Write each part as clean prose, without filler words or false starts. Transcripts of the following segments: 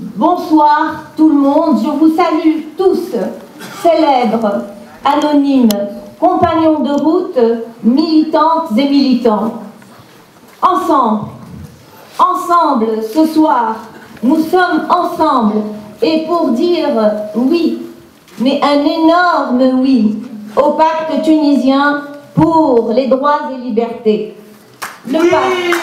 Bonsoir tout le monde, je vous salue tous, célèbres, anonymes, compagnons de route, militantes et militants. Ensemble, ce soir, nous sommes ensemble, et pour dire oui, mais un énorme oui, au pacte tunisien pour les droits et libertés. Le pacte.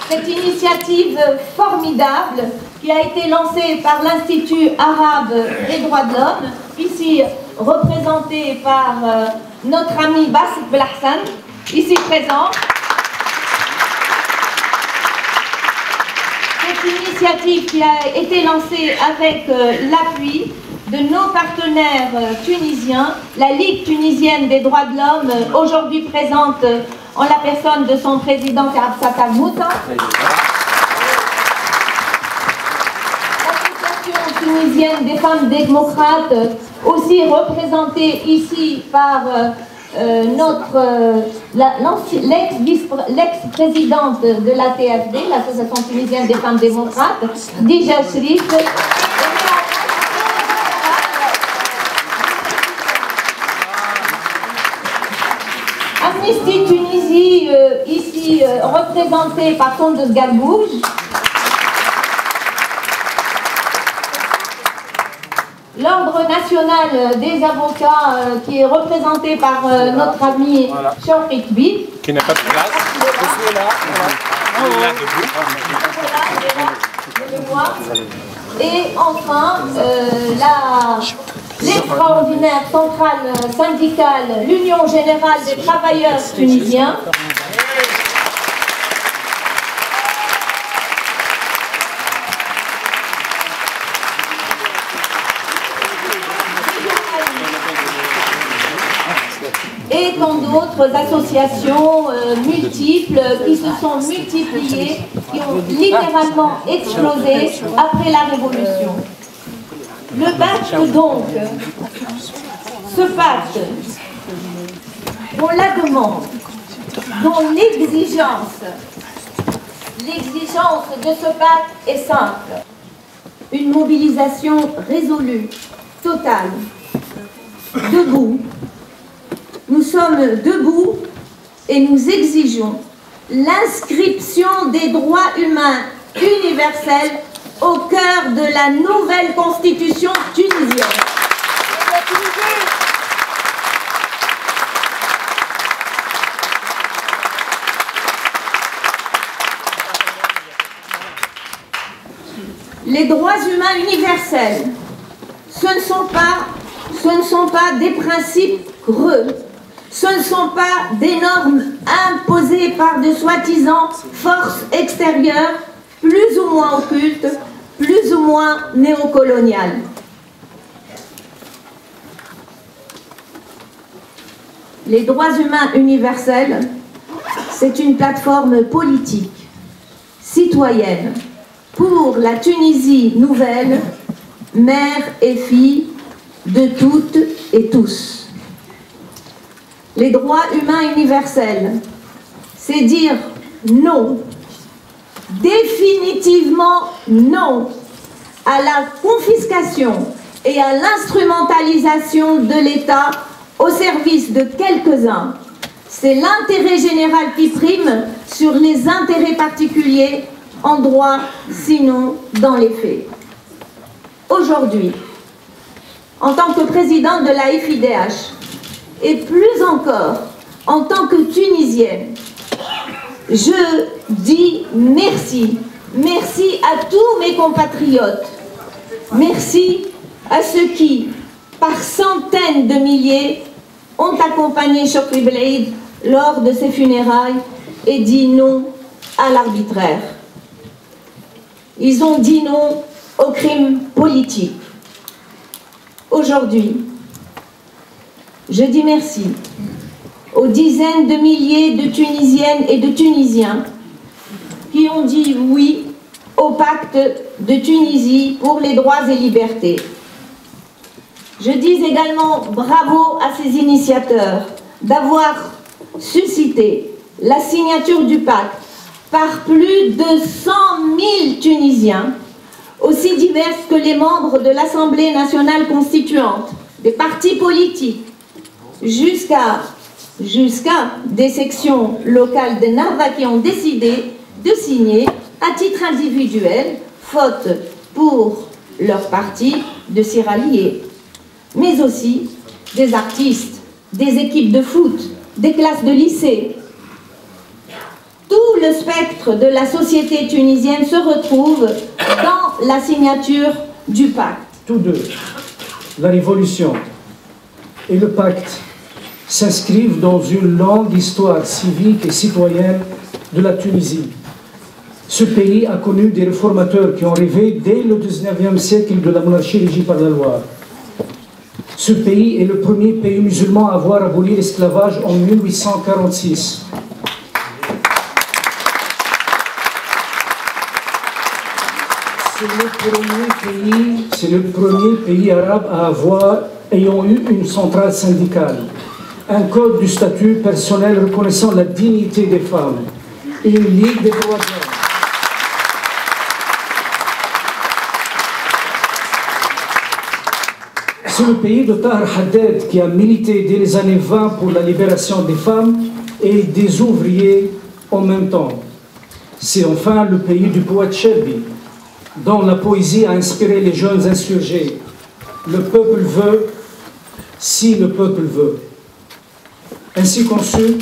Cette initiative formidable qui a été lancée par l'Institut arabe des droits de l'homme, ici représenté par notre ami Bassem Belhassan, ici présent. Cette initiative qui a été lancée avec l'appui de nos partenaires tunisiens, la Ligue tunisienne des droits de l'homme, aujourd'hui présente en la personne de son président Absat Al-Mouta, l'Association tunisienne des femmes démocrates, aussi représentée ici par l'ex-présidente de l'ATFD, l'Association tunisienne des femmes démocrates, Dija Shrif, Amnesty Tunisie, ici représentée par Tondes Garbouj. L'Ordre national des avocats qui est représenté par notre ami Shawqi Kbi. Qui n'a pas de place. Et enfin, l'extraordinaire centrale syndicale, l'Union générale des travailleurs tunisiens. Et tant d'autres associations multiples qui se sont multipliées, qui ont littéralement explosé après la Révolution. Le pacte donc, ce pacte, dont la demande, dont l'exigence de ce pacte est simple. Une mobilisation résolue, totale, debout. Nous sommes debout et nous exigeons l'inscription des droits humains universels au cœur de la nouvelle constitution tunisienne. Les droits humains universels, ce ne sont pas des principes creux. Ce ne sont pas des normes imposées par de soi-disant forces extérieures, plus ou moins occultes, plus ou moins néocoloniales. Les droits humains universels, c'est une plateforme politique, citoyenne, pour la Tunisie nouvelle, mère et fille de toutes et tous. Les droits humains universels, c'est dire non, définitivement non, à la confiscation et à l'instrumentalisation de l'État au service de quelques-uns. C'est l'intérêt général qui prime sur les intérêts particuliers en droit, sinon dans les faits. Aujourd'hui, en tant que présidente de la FIDH, et plus encore, en tant que Tunisienne, je dis merci. Merci à tous mes compatriotes. Merci à ceux qui, par centaines de milliers, ont accompagné Chokri Belaïd lors de ses funérailles et dit non à l'arbitraire. Ils ont dit non aux crimes politiques. Aujourd'hui, je dis merci aux dizaines de milliers de Tunisiennes et de Tunisiens qui ont dit oui au pacte de Tunisie pour les droits et libertés. Je dis également bravo à ces initiateurs, d'avoir suscité la signature du pacte par plus de 100 000 Tunisiens, aussi diverses que les membres de l'Assemblée nationale constituante, des partis politiques, jusqu'à des sections locales de Narva qui ont décidé de signer à titre individuel, faute pour leur parti de s'y rallier, mais aussi des artistes, des équipes de foot, des classes de lycée. Tout le spectre de la société tunisienne se retrouve dans la signature du pacte. Tous deux, la révolution et le pacte, s'inscrivent dans une longue histoire civique et citoyenne de la Tunisie. Ce pays a connu des réformateurs qui ont rêvé dès le 19e siècle de la monarchie régie par la loi. Ce pays est le premier pays musulman à avoir aboli l'esclavage en 1846. C'est le premier pays arabe ayant eu une centrale syndicale, un code du statut personnel reconnaissant la dignité des femmes et une ligue des droits de l'homme. C'est le pays de Tahar Haddad qui a milité dès les années 20 pour la libération des femmes et des ouvriers en même temps. C'est enfin le pays du poète Cherbi, dont la poésie a inspiré les jeunes insurgés. Le peuple veut, si le peuple veut. Ainsi conçu,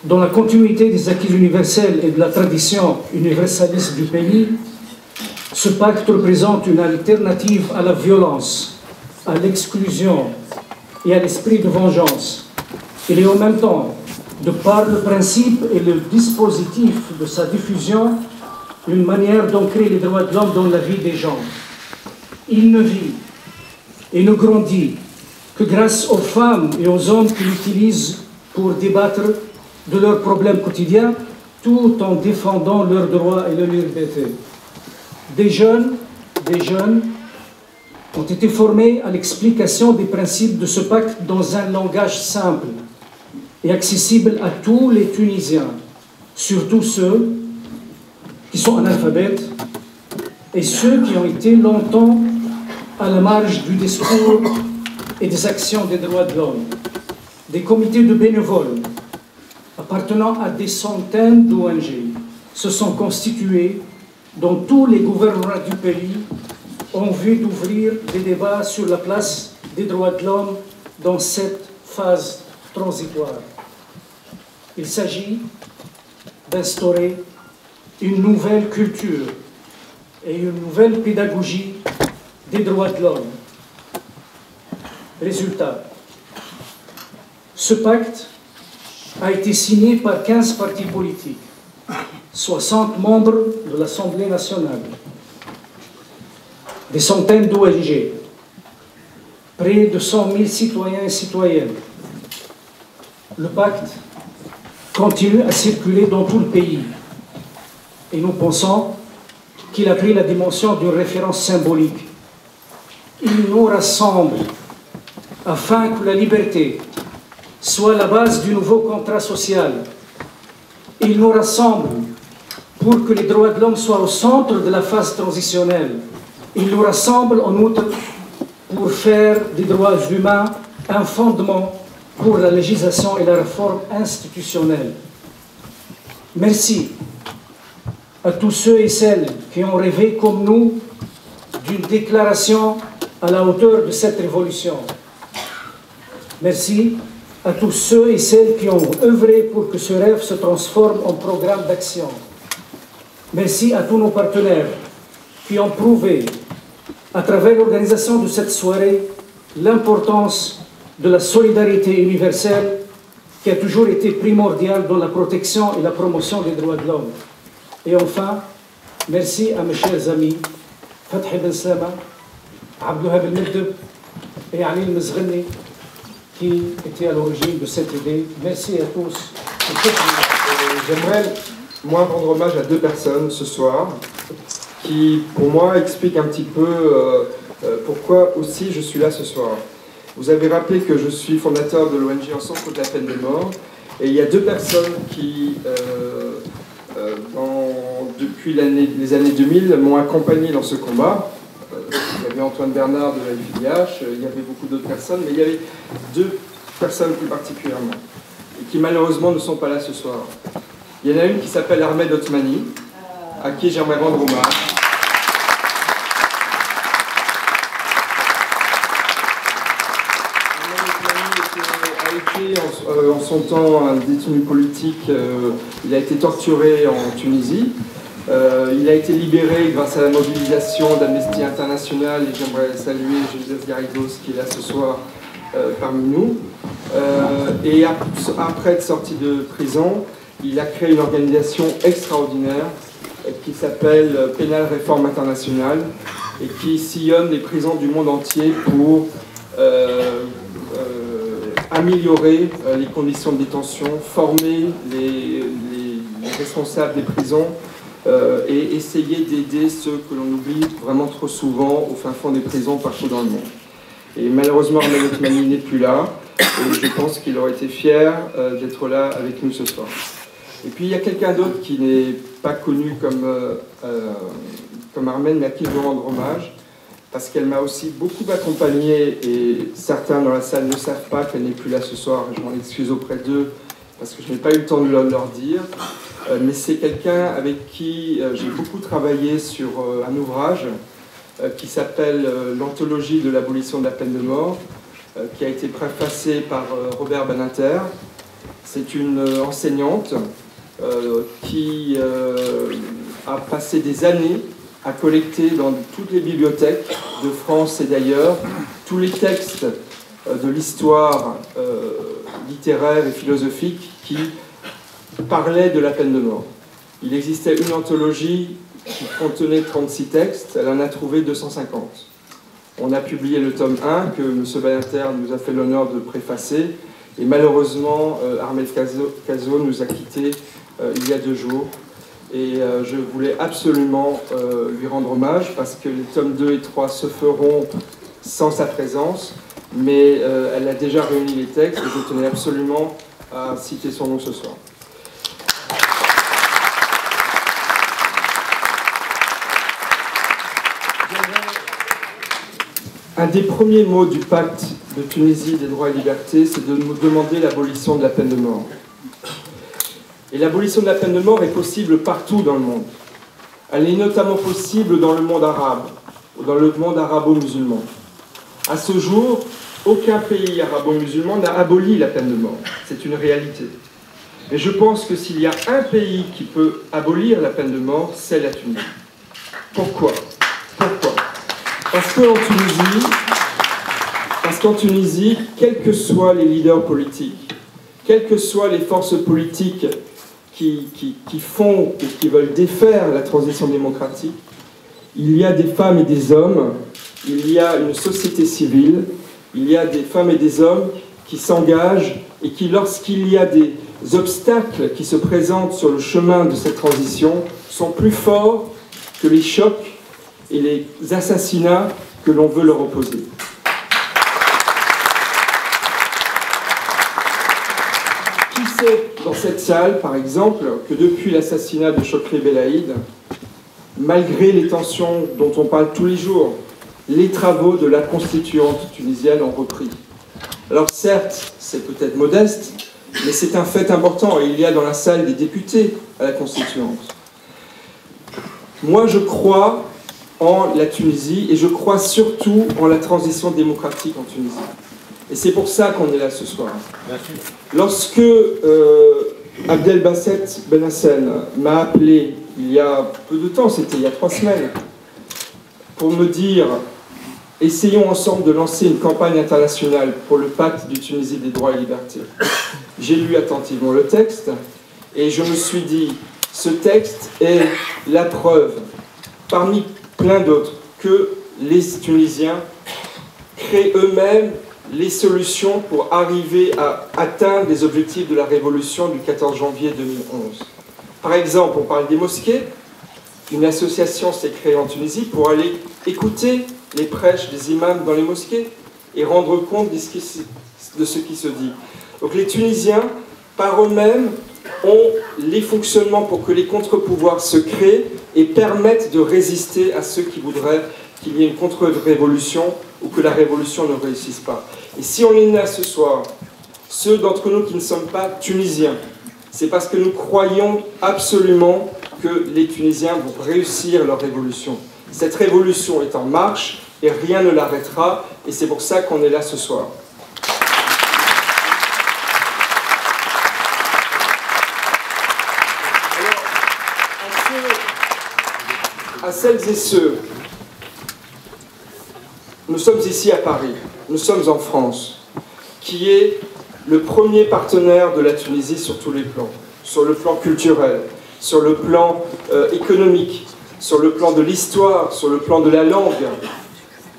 dans la continuité des acquis universels et de la tradition universaliste du pays, ce pacte représente une alternative à la violence, à l'exclusion et à l'esprit de vengeance. Il est en même temps, de par le principe et le dispositif de sa diffusion, une manière d'ancrer les droits de l'homme dans la vie des gens. Il ne vit et ne grandit que grâce aux femmes et aux hommes qui l'utilisent pour débattre de leurs problèmes quotidiens, tout en défendant leurs droits et leurs libertés. Des jeunes ont été formés à l'explication des principes de ce pacte dans un langage simple et accessible à tous les Tunisiens, surtout ceux qui sont analphabètes et ceux qui ont été longtemps à la marge du discours et des actions des droits de l'homme. Des comités de bénévoles appartenant à des centaines d'ONG se sont constitués dans tous les gouvernements du pays en vue d'ouvrir des débats sur la place des droits de l'homme dans cette phase transitoire. Il s'agit d'instaurer une nouvelle culture et une nouvelle pédagogie des droits de l'homme. Résultat, ce pacte a été signé par 15 partis politiques, 60 membres de l'Assemblée nationale, des centaines d'ONG, près de 100 000 citoyens et citoyennes. Le pacte continue à circuler dans tout le pays et nous pensons qu'il a pris la dimension d'une référence symbolique. Il nous rassemble afin que la liberté soit la base du nouveau contrat social. Il nous rassemble pour que les droits de l'homme soient au centre de la phase transitionnelle. Il nous rassemble en outre pour faire des droits humains un fondement pour la législation et la réforme institutionnelle. Merci à tous ceux et celles qui ont rêvé comme nous d'une déclaration à la hauteur de cette révolution. Merci à tous ceux et celles qui ont œuvré pour que ce rêve se transforme en programme d'action. Merci à tous nos partenaires qui ont prouvé, à travers l'organisation de cette soirée, l'importance de la solidarité universelle qui a toujours été primordiale dans la protection et la promotion des droits de l'homme. Et enfin, merci à mes chers amis, Fathi Ben Slama, Abdouhab El Mekdeb et Ali El Mezgheni, qui étaient à l'origine de cette idée. Merci à tous. J'aimerais, moi, rendre hommage à deux personnes ce soir, qui, pour moi, expliquent un petit peu pourquoi aussi je suis là ce soir. Vous avez rappelé que je suis fondateur de l'ONG Ensemble contre la peine de mort. Et il y a deux personnes qui, depuis les années 2000, m'ont accompagné dans ce combat. Il y avait Antoine Bernard de la FIDH, il y avait beaucoup d'autres personnes, mais il y avait deux personnes plus particulièrement, et qui malheureusement ne sont pas là ce soir. Il y en a une qui s'appelle Ahmed Othmani, à qui j'aimerais rendre hommage. En son temps un détenu politique, il a été torturé en Tunisie. Il a été libéré grâce à la mobilisation d'Amnesty International, et j'aimerais saluer Joseph Garridos qui est là ce soir parmi nous. Et après être sorti de prison, il a créé une organisation extraordinaire qui s'appelle Penal Reform International et qui sillonne les prisons du monde entier pour améliorer les conditions de détention, former les responsables des prisons et essayer d'aider ceux que l'on oublie vraiment trop souvent au fin fond des prisons partout dans le monde. Et malheureusement, Ahmed Othmani n'est plus là, et je pense qu'il aurait été fier d'être là avec nous ce soir. Et puis il y a quelqu'un d'autre qui n'est pas connu comme Armène, mais à qui je veux rendre hommage, parce qu'elle m'a aussi beaucoup accompagné, et certains dans la salle ne savent pas qu'elle n'est plus là ce soir, je m'en excuse auprès d'eux, parce que je n'ai pas eu le temps de leur dire, mais c'est quelqu'un avec qui j'ai beaucoup travaillé sur un ouvrage qui s'appelle L'anthologie de l'abolition de la peine de mort, qui a été préfacé par Robert Badinter. C'est une enseignante qui a passé des années à collecter dans toutes les bibliothèques de France et d'ailleurs tous les textes de l'histoire littéraire et philosophique qui parlaient de la peine de mort. Il existait une anthologie qui contenait 36 textes, elle en a trouvé 250. On a publié le tome 1 que M. Badinter nous a fait l'honneur de préfacer, et malheureusement Ahmed Cazot nous a quittés il y a 2 jours. Et je voulais absolument lui rendre hommage parce que les tomes 2 et 3 se feront sans sa présence, mais elle a déjà réuni les textes et je tenais absolument à citer son nom ce soir. Un des premiers mots du pacte de Tunisie des droits et libertés, c'est de nous demander l'abolition de la peine de mort. Et l'abolition de la peine de mort est possible partout dans le monde. Elle est notamment possible dans le monde arabe, ou dans le monde arabo-musulman. À ce jour, aucun pays arabo-musulman n'a aboli la peine de mort. C'est une réalité. Mais je pense que s'il y a un pays qui peut abolir la peine de mort, c'est la Tunisie. Pourquoi ? Pourquoi ? Parce qu'en Tunisie, quels que soient les leaders politiques, quelles que soient les forces politiques qui font et qui veulent défaire la transition démocratique, il y a des femmes et des hommes, il y a une société civile, il y a des femmes et des hommes qui s'engagent et qui, lorsqu'il y a des obstacles qui se présentent sur le chemin de cette transition, sont plus forts que les chocs et les assassinats que l'on veut leur opposer. Qui sait dans cette salle, par exemple, que depuis l'assassinat de Chokri Belaïd, malgré les tensions dont on parle tous les jours, les travaux de la constituante tunisienne ont repris. Alors certes, c'est peut-être modeste, mais c'est un fait important, et il y a dans la salle des députés à la constituante. Moi, je crois en la Tunisie, et je crois surtout en la transition démocratique en Tunisie. Et c'est pour ça qu'on est là ce soir. Lorsque Abdelbasset Benhassen m'a appelé, il y a peu de temps, c'était il y a 3 semaines, pour me dire « Essayons ensemble de lancer une campagne internationale pour le pacte du Tunisie des droits et libertés », j'ai lu attentivement le texte, et je me suis dit « Ce texte est la preuve, parmi plein d'autres, que les Tunisiens créent eux-mêmes les solutions pour arriver à atteindre les objectifs de la révolution du 14 janvier 2011. Par exemple, on parle des mosquées. Une association s'est créée en Tunisie pour aller écouter les prêches des imams dans les mosquées et rendre compte de ce qui se dit. Donc les Tunisiens, par eux-mêmes, ont les fonctionnements pour que les contre-pouvoirs se créent et permettent de résister à ceux qui voudraient qu'il y ait une contre-révolution ou que la révolution ne réussisse pas. Et si on est là ce soir, ceux d'entre nous qui ne sommes pas tunisiens, c'est parce que nous croyons absolument que les Tunisiens vont réussir leur révolution. Cette révolution est en marche et rien ne l'arrêtera, et c'est pour ça qu'on est là ce soir. À celles et ceux, nous sommes ici à Paris, nous sommes en France, qui est le premier partenaire de la Tunisie sur tous les plans, sur le plan culturel, sur le plan économique, sur le plan de l'histoire, sur le plan de la langue.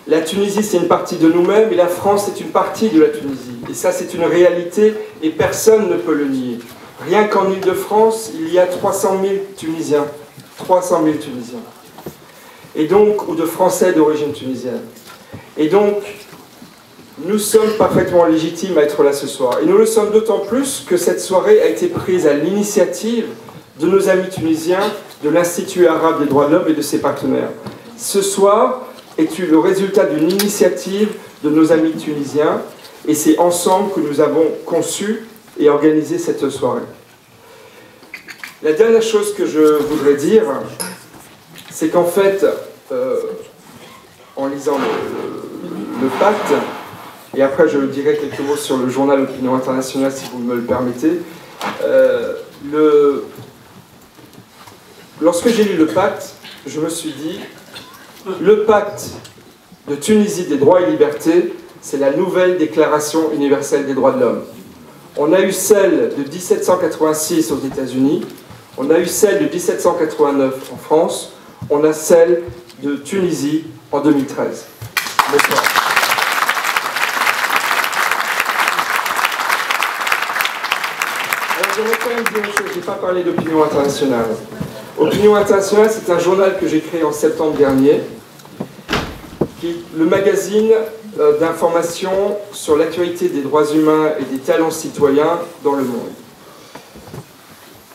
La Tunisie, c'est une partie de nous-mêmes et la France, c'est une partie de la Tunisie. Et ça, c'est une réalité et personne ne peut le nier. Rien qu'en Île-de-France, il y a 300 000 Tunisiens. 300 000 Tunisiens. Et donc, ou de Français d'origine tunisienne. Et donc, nous sommes parfaitement légitimes à être là ce soir. Et nous le sommes d'autant plus que cette soirée a été prise à l'initiative de nos amis tunisiens, de l'Institut arabe des droits de l'homme et de ses partenaires. Ce soir est le résultat d'une initiative de nos amis tunisiens, et c'est ensemble que nous avons conçu et organisé cette soirée. La dernière chose que je voudrais dire, c'est qu'en fait, en lisant le pacte, et après je dirai quelques mots sur le journal Opinion Internationale si vous me le permettez, lorsque j'ai lu le pacte, je me suis dit, le pacte de Tunisie des droits et libertés, c'est la nouvelle déclaration universelle des droits de l'homme. On a eu celle de 1786 aux États-Unis, on a eu celle de 1789 en France, on a celle de Tunisie en 2013. Bonsoir. Alors j'aimerais quand même dire une chose, je n'ai pas parlé d'Opinion Internationale. Opinion Internationale, c'est un journal que j'ai créé en septembre dernier, qui est le magazine d'information sur l'actualité des droits humains et des talents citoyens dans le monde.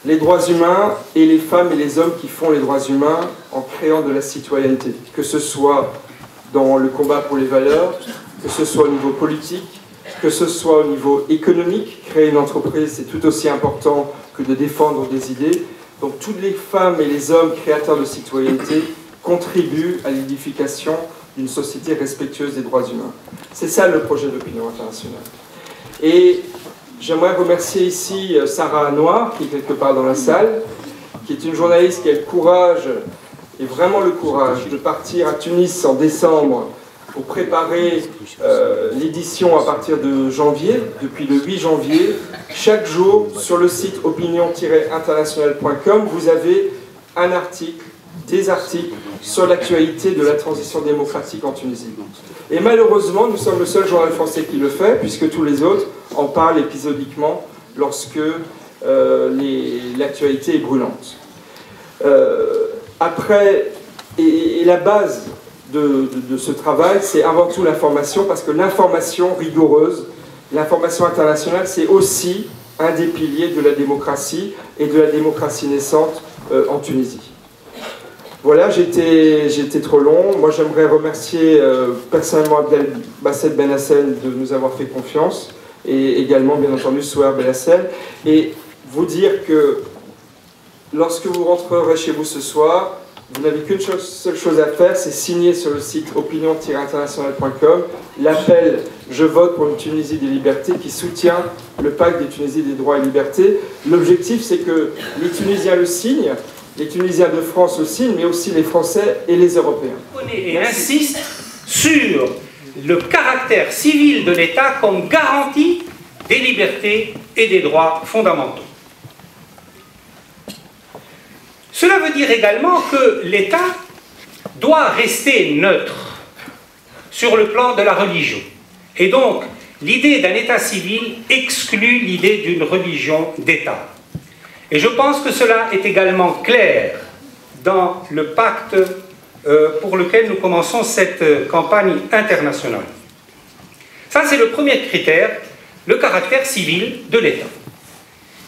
Les droits humains et les femmes et les hommes qui font les droits humains en créant de la citoyenneté, que ce soit dans le combat pour les valeurs, que ce soit au niveau politique, que ce soit au niveau économique. Créer une entreprise, c'est tout aussi important que de défendre des idées. Donc toutes les femmes et les hommes créateurs de citoyenneté contribuent à l'édification d'une société respectueuse des droits humains. C'est ça le projet d'Opinion Internationale. Et j'aimerais remercier ici Sarah Anouar, qui est quelque part dans la salle, qui est une journaliste qui a le courage, et vraiment le courage, de partir à Tunis en décembre pour préparer l'édition à partir de janvier, depuis le 8 janvier. Chaque jour, sur le site opinion-international.com, vous avez un article, des articles sur l'actualité de la transition démocratique en Tunisie. Et malheureusement, nous sommes le seul journal français qui le fait, puisque tous les autres en parlent épisodiquement lorsque l'actualité est brûlante. Après, et la base de ce travail, c'est avant tout l'information, parce que l'information rigoureuse, l'information internationale, c'est aussi un des piliers de la démocratie et de la démocratie naissante en Tunisie. Voilà, j'étais trop long. Moi, j'aimerais remercier personnellement Abdelbasset Benassel de nous avoir fait confiance, et également, bien entendu, Souher Benassel, et vous dire que lorsque vous rentrerez chez vous ce soir, vous n'avez qu'une seule chose à faire, c'est signer sur le site opinion-international.com l'appel « Je vote pour une Tunisie des libertés » qui soutient le pacte des Tunisies des droits et libertés. L'objectif, c'est que les Tunisiens le signent, les Tunisiens de France le signent, mais aussi les Français et les Européens. Et insiste sur le caractère civil de l'État comme garantie des libertés et des droits fondamentaux. Cela veut dire également que l'État doit rester neutre sur le plan de la religion. Et donc, l'idée d'un État civil exclut l'idée d'une religion d'État. Et je pense que cela est également clair dans le pacte pour lequel nous commençons cette campagne internationale. Ça, c'est le premier critère, le caractère civil de l'État.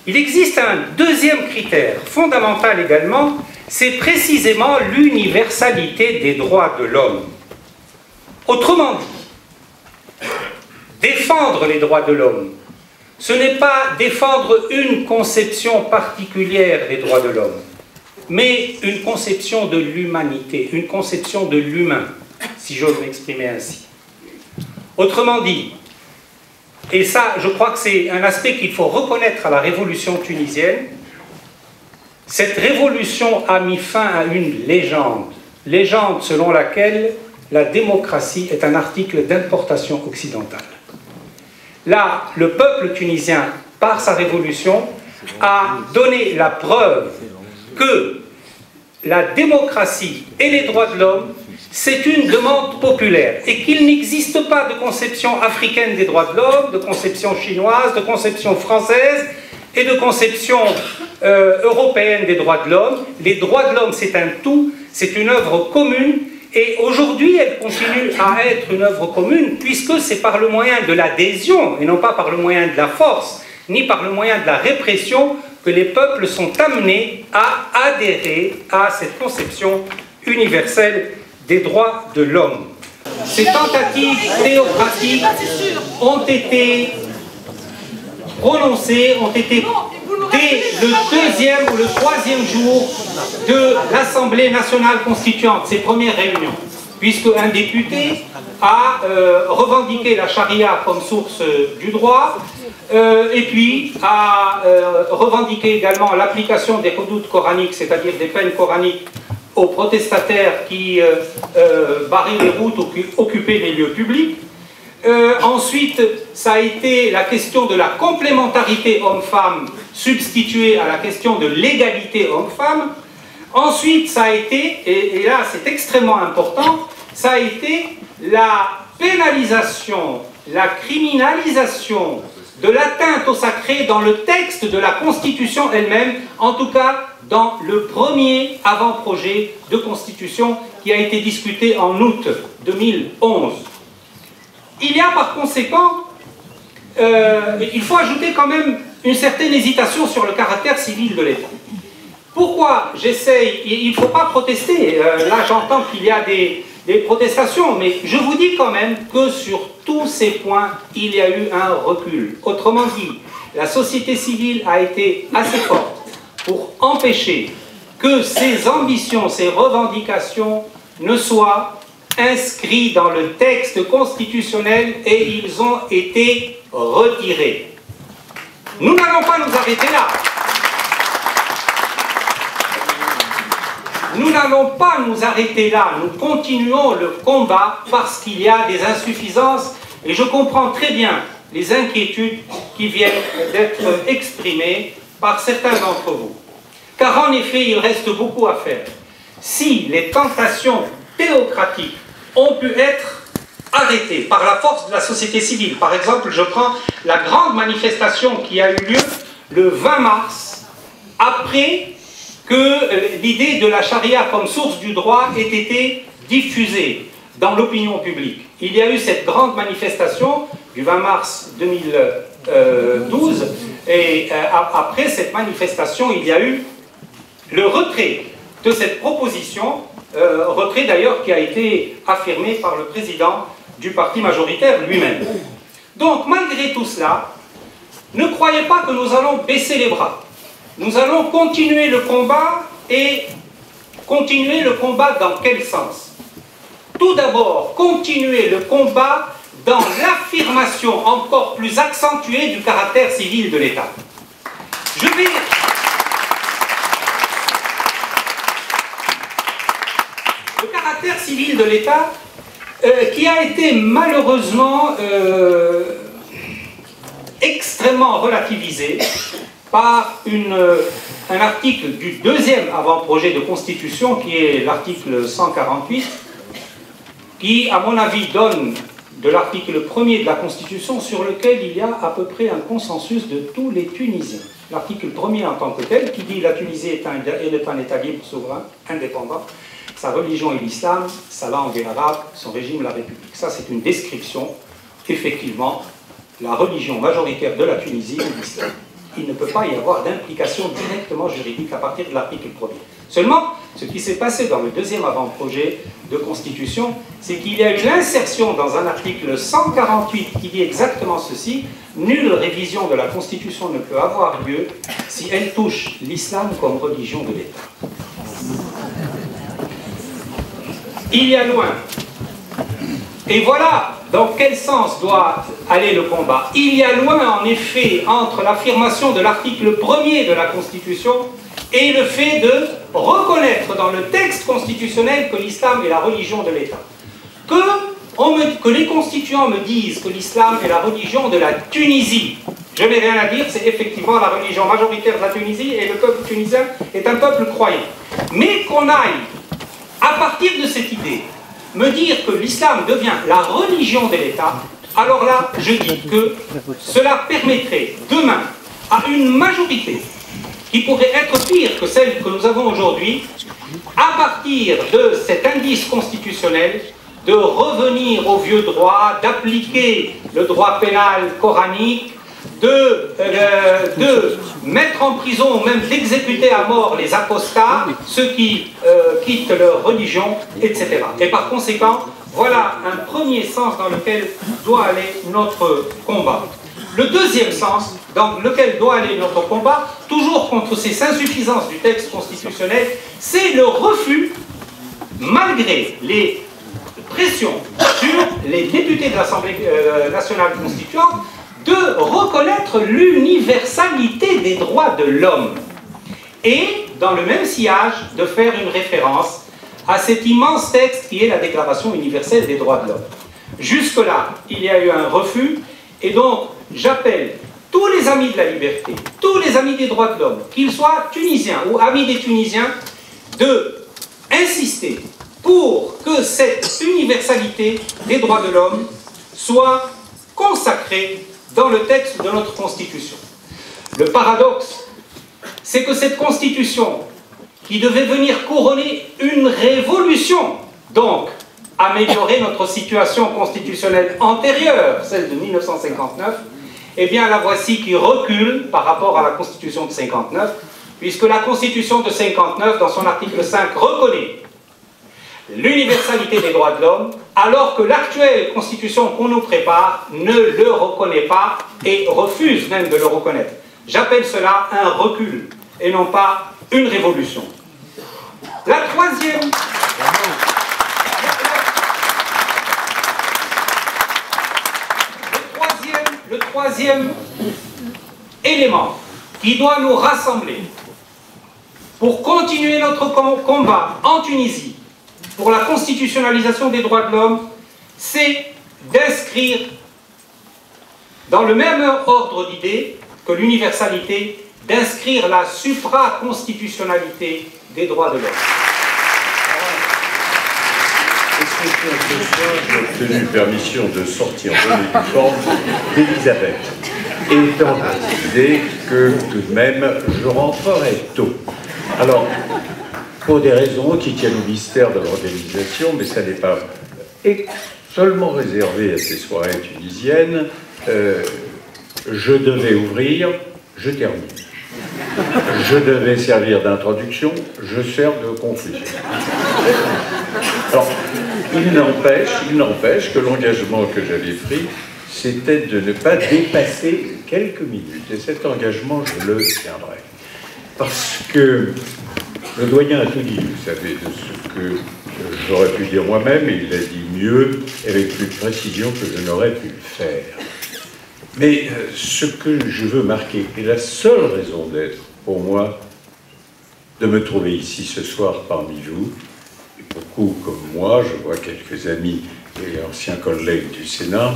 Il existe un deuxième critère fondamental également, c'est précisément l'universalité des droits de l'homme. Autrement dit, défendre les droits de l'homme, ce n'est pas défendre une conception particulière des droits de l'homme, mais une conception de l'humanité, une conception de l'humain, si j'ose m'exprimer ainsi. Autrement dit, et ça, je crois que c'est un aspect qu'il faut reconnaître à la révolution tunisienne, cette révolution a mis fin à une légende selon laquelle la démocratie est un article d'importation occidentale. Là, le peuple tunisien, par sa révolution, a donné la preuve que la démocratie et les droits de l'homme, c'est une demande populaire et qu'il n'existe pas de conception africaine des droits de l'homme, de conception chinoise, de conception française et de conception européenne des droits de l'homme. Les droits de l'homme, c'est un tout, c'est une œuvre commune et aujourd'hui, elle continue à être une œuvre commune puisque c'est par le moyen de l'adhésion et non pas par le moyen de la force, ni par le moyen de la répression que les peuples sont amenés à adhérer à cette conception universelle des droits de l'homme. Ces tentatives théocratiques ont été prononcées, ont été dès le deuxième ou le troisième jour de l'Assemblée nationale constituante, ses premières réunions, puisque un député a revendiqué la charia comme source du droit, et puis a revendiqué également l'application des hudud coraniques, c'est-à-dire des peines coraniques, aux protestataires qui barraient les routes ou qui occupaient les lieux publics. Ensuite, ça a été la question de la complémentarité homme-femme substituée à la question de l'égalité homme-femme. Ensuite, ça a été, et là c'est extrêmement important, ça a été la pénalisation, la criminalisation de l'atteinte au sacré dans le texte de la Constitution elle-même, en tout cas dans le premier avant-projet de Constitution qui a été discuté en août 2011. Il y a par conséquent, il faut ajouter quand même une certaine hésitation sur le caractère civil de l'État. Pourquoi j'essaye, il ne faut pas protester, là j'entends qu'il y a des protestations, mais je vous dis quand même que sur tous ces points, il y a eu un recul. Autrement dit, la société civile a été assez forte pour empêcher que ces ambitions, ces revendications ne soient inscrites dans le texte constitutionnel et ils ont été retirés. Nous n'allons pas nous arrêter là. Nous n'allons pas nous arrêter là, nous continuons le combat parce qu'il y a des insuffisances et je comprends très bien les inquiétudes qui viennent d'être exprimées par certains d'entre vous. Car en effet, il reste beaucoup à faire. Si les tentations théocratiques ont pu être arrêtées par la force de la société civile, par exemple, je prends la grande manifestation qui a eu lieu le 20 mars, après que l'idée de la charia comme source du droit ait été diffusée dans l'opinion publique. Il y a eu cette grande manifestation du 20 mars 2012 et après cette manifestation, il y a eu le retrait de cette proposition, retrait d'ailleurs qui a été affirmé par le président du parti majoritaire lui-même. Donc malgré tout cela, ne croyez pas que nous allons baisser les bras. Nous allons continuer le combat et continuer le combat dans quel sens? Tout d'abord, continuer le combat dans l'affirmation encore plus accentuée du caractère civil de l'État. Je vais... Le caractère civil de l'État qui a été malheureusement extrêmement relativisé par un article du deuxième avant-projet de Constitution, qui est l'article 148, qui, à mon avis, donne de l'article 1er de la Constitution sur lequel il y a à peu près un consensus de tous les Tunisiens. L'article 1er en tant que tel, qui dit « La Tunisie est un État libre, souverain, indépendant, sa religion est l'islam, sa langue est l'arabe, son régime la République ». Ça, c'est une description effectivement, la religion majoritaire de la Tunisie est l'islam. Il ne peut pas y avoir d'implication directement juridique à partir de l'article 1er. Seulement, ce qui s'est passé dans le deuxième avant-projet de constitution, c'est qu'il y a eu l'insertion dans un article 148 qui dit exactement ceci: nulle révision de la Constitution ne peut avoir lieu si elle touche l'islam comme religion de l'État. Il y a loin. Et voilà dans quel sens doit aller le combat. Il y a loin, en effet, entre l'affirmation de l'article 1er de la Constitution et le fait de reconnaître dans le texte constitutionnel que l'islam est la religion de l'État. Que les constituants me disent que l'islam est la religion de la Tunisie, je n'ai rien à dire, c'est effectivement la religion majoritaire de la Tunisie et le peuple tunisien est un peuple croyant. Mais qu'on aille, à partir de cette idée, me dire que l'islam devient la religion de l'État, alors là, je dis que cela permettrait demain à une majorité qui pourrait être pire que celle que nous avons aujourd'hui, à partir de cet indice constitutionnel, de revenir au vieux droit, d'appliquer le droit pénal coranique, de mettre en prison, ou même d'exécuter à mort les apostats, ceux qui quittent leur religion, etc. Et par conséquent, voilà un premier sens dans lequel doit aller notre combat. Le deuxième sens dans lequel doit aller notre combat, toujours contre ces insuffisances du texte constitutionnel, c'est le refus, malgré les pressions sur les députés de l'Assemblée nationale constituante, de reconnaître l'universalité des droits de l'homme. Et, dans le même sillage, de faire une référence à cet immense texte qui est la Déclaration universelle des droits de l'homme. Jusque-là, il y a eu un refus, et donc j'appelle tous les amis de la liberté, tous les amis des droits de l'homme, qu'ils soient tunisiens ou amis des Tunisiens, de insister pour que cette universalité des droits de l'homme soit consacrée dans le texte de notre Constitution. Le paradoxe, c'est que cette Constitution, qui devait venir couronner une révolution, donc améliorer notre situation constitutionnelle antérieure, celle de 1959, eh bien la voici qui recule par rapport à la Constitution de 59, puisque la Constitution de 59, dans son article 5, reconnaît l'universalité des droits de l'homme, alors que l'actuelle Constitution qu'on nous prépare ne le reconnaît pas et refuse même de le reconnaître. J'appelle cela un recul et non pas une révolution. La troisième... Le troisième élément qui doit nous rassembler pour continuer notre combat en Tunisie pour la constitutionnalisation des droits de l'homme, c'est d'inscrire dans le même ordre d'idées que l'universalité, d'inscrire la supraconstitutionnalité des droits de l'homme. J'ai obtenu permission de sortir de l'uniforme d'Elisabeth, étant décidé que tout de même je rentrerai tôt. Alors, pour des raisons qui tiennent au mystère de l'organisation, mais ça n'est pas seulement réservé à ces soirées tunisiennes, je devais ouvrir, je termine. Je devais servir d'introduction, je sers de conclusion. Alors, il n'empêche que l'engagement que j'avais pris, c'était de ne pas dépasser quelques minutes. Et cet engagement, je le tiendrai. Parce que le doyen a tout dit, vous savez, de ce que j'aurais pu dire moi-même, et il l'a dit mieux, avec plus de précision que je n'aurais pu le faire. Mais ce que je veux marquer, et la seule raison d'être pour moi, de me trouver ici ce soir parmi vous, et beaucoup comme moi, je vois quelques amis et anciens collègues du Sénat,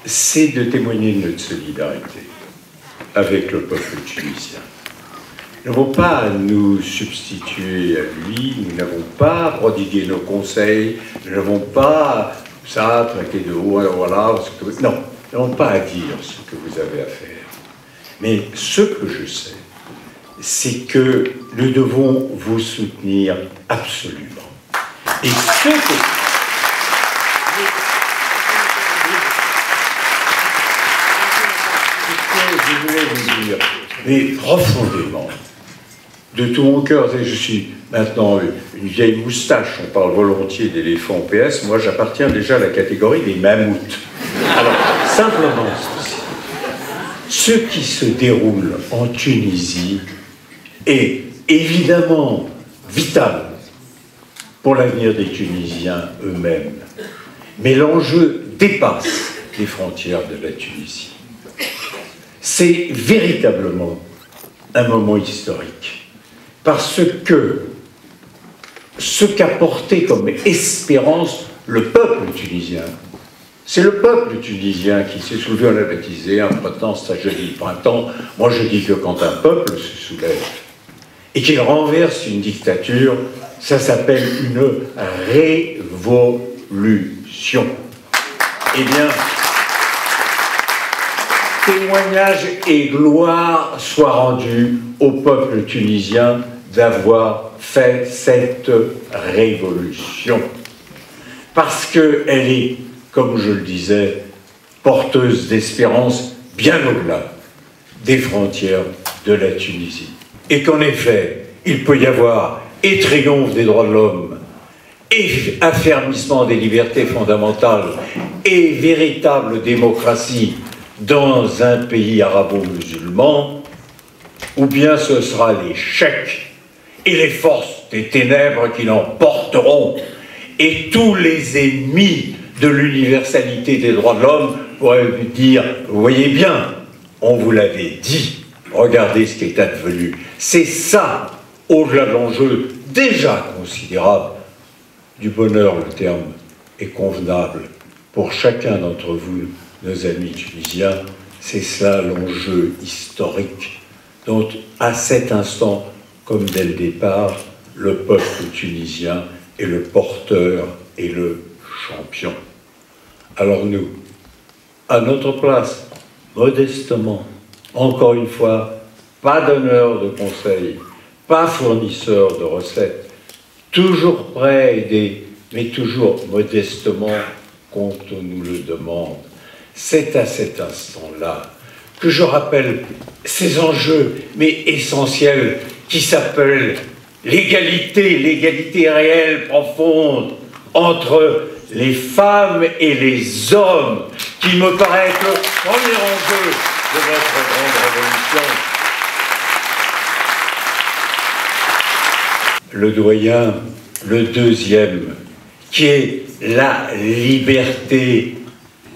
c'est de témoigner de notre solidarité avec le peuple tunisien. Nous n'avons pas à nous substituer à lui, nous n'avons pas à prodiguer nos conseils, nous n'avons pas ça, traquer de haut, voilà, non, nous n'avons pas à dire ce que vous avez à faire. Mais ce que je sais, c'est que nous devons vous soutenir absolument. Et ce que... voulais vous dire, mais profondément, de tout mon cœur, je suis maintenant une vieille moustache, on parle volontiers d'éléphants au PS, moi j'appartiens déjà à la catégorie des mammouths. Alors, simplement, ce qui se déroule en Tunisie est évidemment vital pour l'avenir des Tunisiens eux-mêmes. Mais l'enjeu dépasse les frontières de la Tunisie. C'est véritablement un moment historique. Parce que ce qu'a porté comme espérance le peuple tunisien, c'est le peuple tunisien qui s'est soulevé, on l'a baptisé, un printemps, ça je dis printemps. Moi je dis que quand un peuple se soulève et qu'il renverse une dictature, ça s'appelle une révolution. Eh bien, témoignage et gloire soient rendus au peuple tunisien d'avoir fait cette révolution. Parce qu'elle est, comme je le disais, porteuse d'espérance bien au-delà des frontières de la Tunisie. Et qu'en effet, il peut y avoir et triomphe des droits de l'homme, et affermissement des libertés fondamentales, et véritable démocratie dans un pays arabo-musulman, ou bien ce sera l'échec et les forces des ténèbres qui l'emporteront, et tous les ennemis de l'universalité des droits de l'homme pourraient dire, vous voyez bien, on vous l'avait dit, regardez ce qui est advenu. C'est ça, au-delà de l'enjeu déjà considérable, du bonheur, le terme est convenable pour chacun d'entre vous, nos amis tunisiens, c'est ça l'enjeu historique dont, à cet instant, comme dès le départ, le peuple tunisien est le porteur et le champion. Alors nous, à notre place, modestement, encore une fois, pas donneur de conseils, pas fournisseur de recettes, toujours prêt à aider, mais toujours modestement quand on nous le demande. C'est à cet instant-là que je rappelle ces enjeux, mais essentiels, qui s'appellent l'égalité réelle, profonde, entre les femmes et les hommes, qui me paraît être le premier enjeu de notre grande révolution. Le doyen, le deuxième, qui est la liberté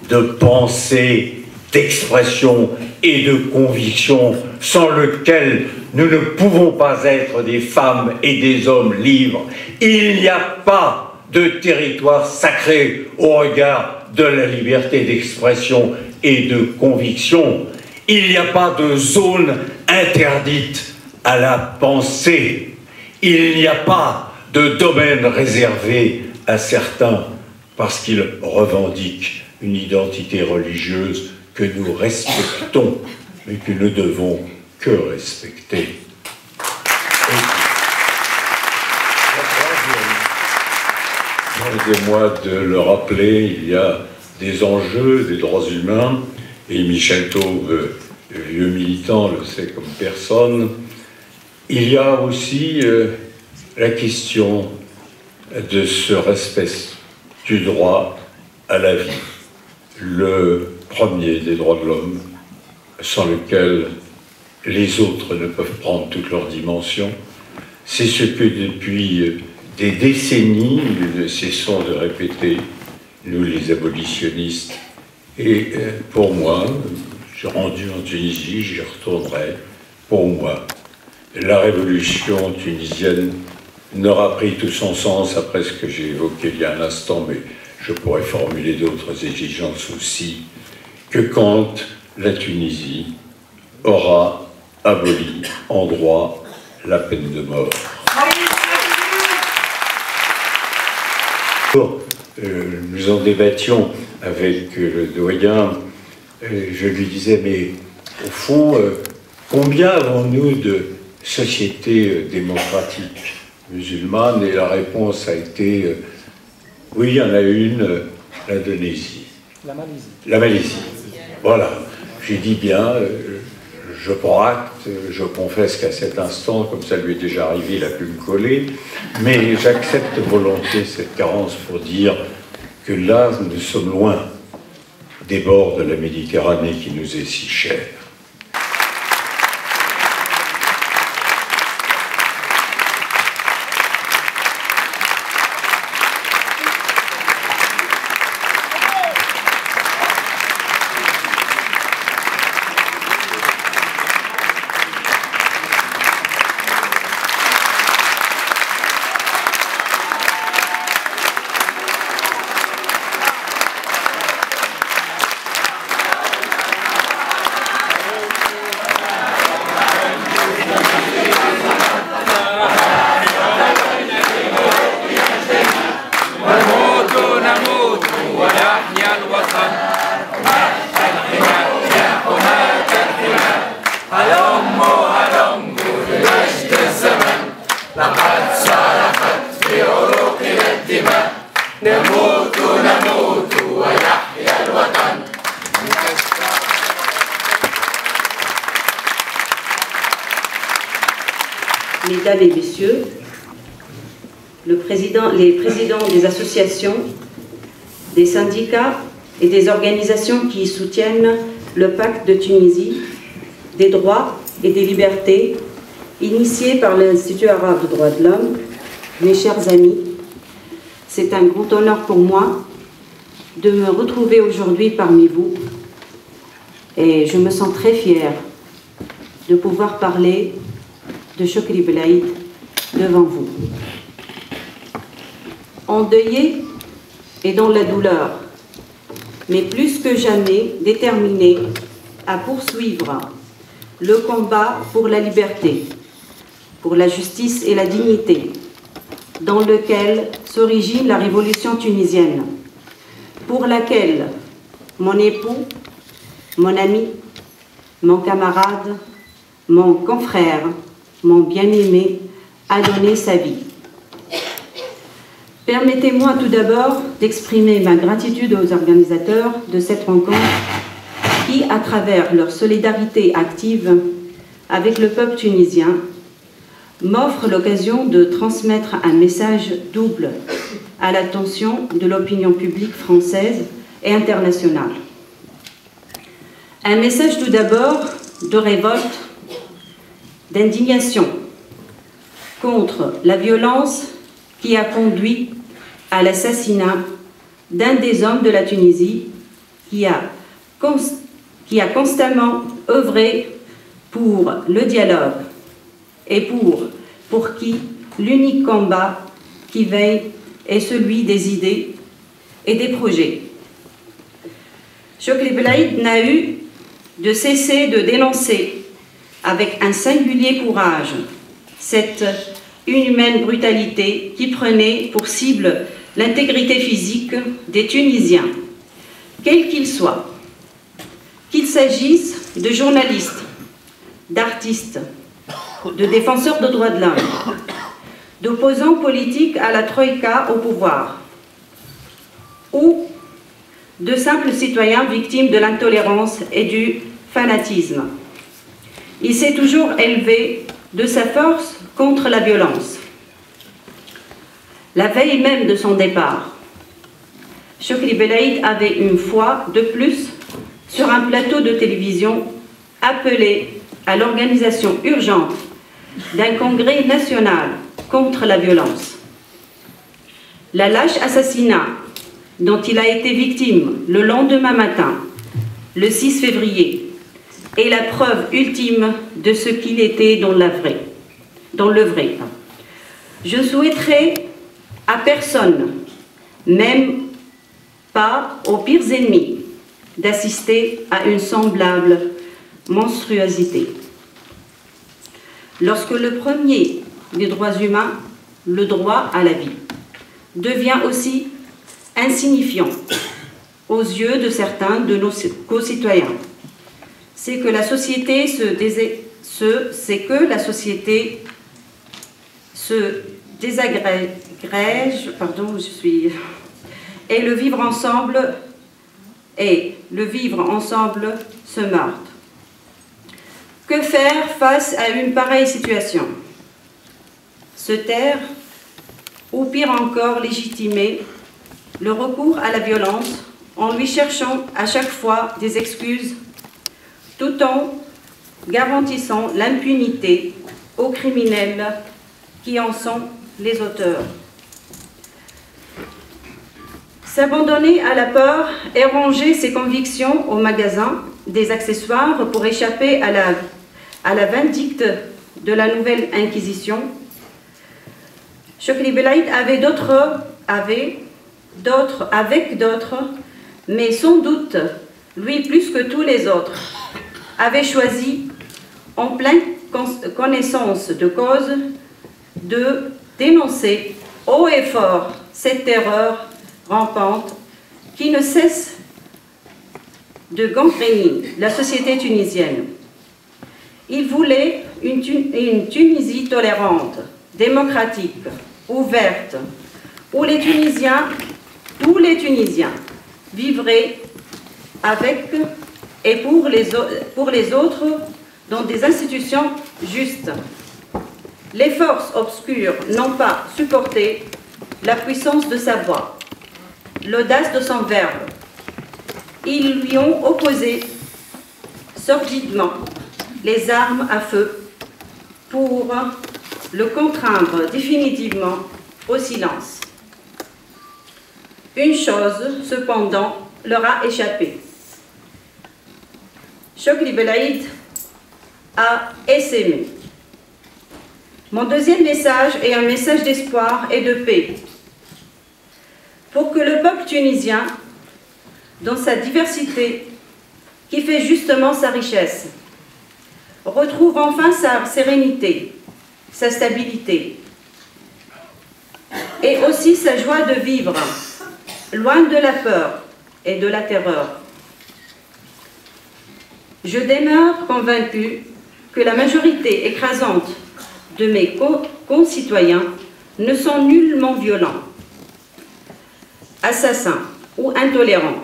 de pensée, d'expression et de conviction, sans lequel nous ne pouvons pas être des femmes et des hommes libres. Il n'y a pas de territoire sacré au regard de la liberté d'expression et de conviction. Il n'y a pas de zone interdite à la pensée. Il n'y a pas de domaine réservé à certains parce qu'ils revendiquent une identité religieuse que nous respectons, mais que nous ne devons que respecter. Permettez-moi de le rappeler, il y a des enjeux des droits humains, et Michel Taube, vieux militant, le sait comme personne. Il y a aussi la question de ce respect du droit à la vie, le premier des droits de l'homme, sans lequel les autres ne peuvent prendre toutes leurs dimensions. C'est ce que depuis des décennies, nous ne cessons de répéter, nous les abolitionnistes. Et pour moi, je suis rendu en Tunisie, j'y retournerai, pour moi, la révolution tunisienne n'aura pris tout son sens après ce que j'ai évoqué il y a un instant, mais je pourrais formuler d'autres exigences aussi, que quand la Tunisie aura aboli en droit la peine de mort. Nous en débattions avec le doyen, je lui disais, mais au fond, combien avons-nous de sociétés démocratiques musulmanes? Et la réponse a été, oui, il y en a une, l'Indonésie. La Malaisie. Voilà. j'ai dit bien, je prends acte, je confesse qu'à cet instant, comme ça lui est déjà arrivé, il a pu me coller, mais j'accepte volontiers cette carence pour dire que là, nous sommes loin des bords de la Méditerranée qui nous est si chère. Mesdames et messieurs, les présidents des associations, des syndicats et des organisations qui soutiennent le pacte de Tunisie des droits et des libertés initié par l'Institut arabe de droits de l'homme, mes chers amis, c'est un grand honneur pour moi de me retrouver aujourd'hui parmi vous et je me sens très fière de pouvoir parler de Chokri Belaïd devant vous. Endeuillé et dans la douleur, mais plus que jamais déterminé à poursuivre le combat pour la liberté, pour la justice et la dignité, dans lequel s'origine la révolution tunisienne, pour laquelle mon époux, mon ami, mon camarade, mon confrère, mon bien-aimé a donné sa vie. Permettez-moi tout d'abord d'exprimer ma gratitude aux organisateurs de cette rencontre qui, à travers leur solidarité active avec le peuple tunisien, m'offrent l'occasion de transmettre un message double à l'attention de l'opinion publique française et internationale. Un message tout d'abord de révolte, d'indignation contre la violence qui a conduit à l'assassinat d'un des hommes de la Tunisie qui a constamment œuvré pour le dialogue et pour qui l'unique combat qui veille est celui des idées et des projets. Chokri Belaïd n'a eu de cesser de dénoncer avec un singulier courage cette inhumaine brutalité qui prenait pour cible l'intégrité physique des Tunisiens, quels qu'ils soient, qu'il s'agisse de journalistes, d'artistes, de défenseurs de droits de l'homme, d'opposants politiques à la Troïka au pouvoir, ou de simples citoyens victimes de l'intolérance et du fanatisme. Il s'est toujours élevé de sa force contre la violence. La veille même de son départ, Chokri Belaïd avait une fois de plus, sur un plateau de télévision, appelé à l'organisation urgente d'un congrès national contre la violence. La lâche assassinat dont il a été victime le lendemain matin, le 6 février, est la preuve ultime de ce qu'il était dans le vrai. Je souhaiterais à personne, même pas aux pires ennemis, d'assister à une semblable monstruosité. Lorsque le premier des droits humains, le droit à la vie, devient aussi insignifiant aux yeux de certains de nos concitoyens, c'est que la société se désagrège, et le vivre ensemble et le vivre ensemble se meurtre. Que faire face à une pareille situation? Se taire ou pire encore légitimer le recours à la violence en lui cherchant à chaque fois des excuses tout en garantissant l'impunité aux criminels qui en sont les auteurs. S'abandonner à la peur et ranger ses convictions au magasin des accessoires pour échapper à la vindicte de la nouvelle Inquisition. Chokri Belaïd avec d'autres, mais sans doute, lui plus que tous les autres, avait choisi, en pleine connaissance de cause, de dénoncer haut et fort cette terreur rampante qui ne cesse de gangréner la société tunisienne. Il voulait une Tunisie tolérante, démocratique, ouverte, où les Tunisiens, tous les Tunisiens, vivraient avec et pour les autres dans des institutions justes. Les forces obscures n'ont pas supporté la puissance de sa voix, l'audace de son verbe. Ils lui ont opposé sordidement les armes à feu pour le contraindre définitivement au silence. Une chose, cependant, leur a échappé. Chokri Belaïd a essaimé. Mon deuxième message est un message d'espoir et de paix. Pour que le peuple tunisien, dans sa diversité, qui fait justement sa richesse, retrouve enfin sa sérénité, sa stabilité, et aussi sa joie de vivre, loin de la peur et de la terreur. Je demeure convaincue que la majorité écrasante de mes concitoyens ne sont nullement violents, assassins ou intolérants.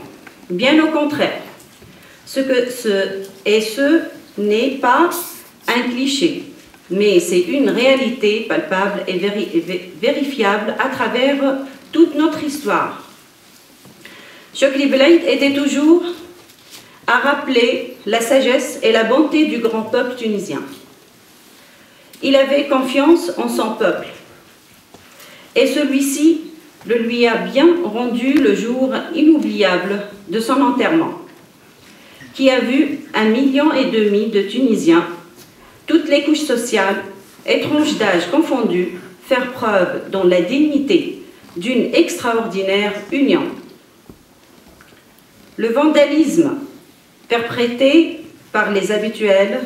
Bien au contraire, ce n'est pas un cliché, mais c'est une réalité palpable et vérifiable à travers toute notre histoire. Chokri Belaïd était toujours à rappeler la sagesse et la bonté du grand peuple tunisien. Il avait confiance en son peuple, et celui-ci le lui a bien rendu le jour inoubliable de son enterrement, qui a vu 1,5 million de Tunisiens, toutes les couches sociales et tranches d'âge confondues, faire preuve dans la dignité d'une extraordinaire union. Le vandalisme perpétré par les habituels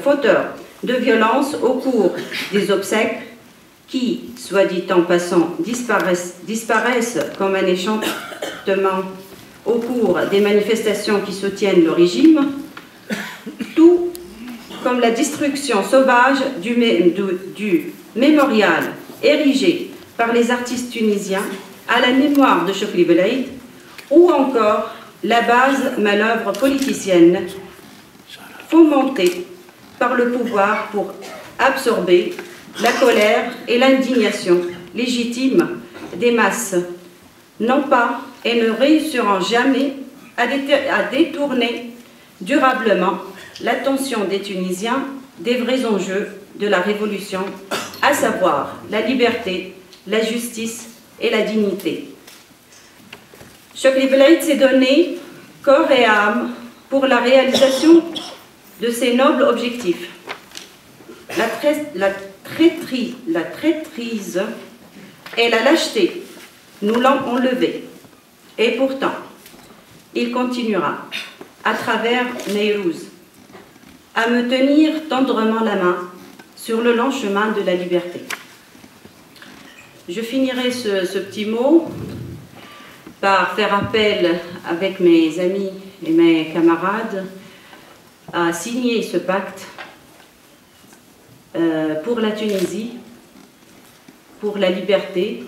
fauteurs de violence au cours des obsèques qui, soit dit en passant, disparaissent comme un échantillon au cours des manifestations qui soutiennent le régime, tout comme la destruction sauvage du mémorial érigé par les artistes tunisiens à la mémoire de Chokri Belaïd, ou encore la base manœuvre politicienne fomentée par le pouvoir pour absorber la colère et l'indignation légitime des masses, non pas et ne réussiront jamais à détourner durablement l'attention des Tunisiens des vrais enjeux de la révolution, à savoir la liberté, la justice et la dignité. Chokri Belaïd s'est donné corps et âme pour la réalisation de ces nobles objectifs. La traîtrise et la lâcheté nous l'ont enlevé. Et pourtant, il continuera, à travers Neyrouz, à me tenir tendrement la main sur le long chemin de la liberté. Je finirai ce petit mot par faire appel avec mes amis et mes camarades à signer ce pacte pour la Tunisie, pour la liberté,